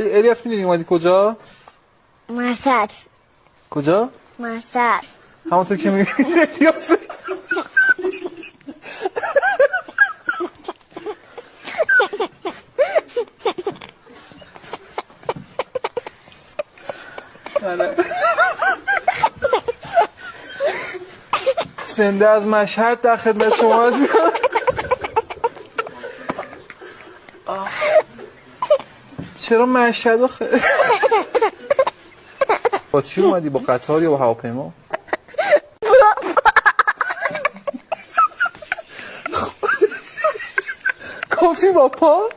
الیاس میدونی اومدی کجا؟ مشهد. کجا؟ مشهد. همونطور که میگی الیاس زنده از مشهد در خدمت شما هستم. چرا مشهد آخه؟ با چی اومدی؟ با قطار یا با هواپیما؟ گفتی با پا؟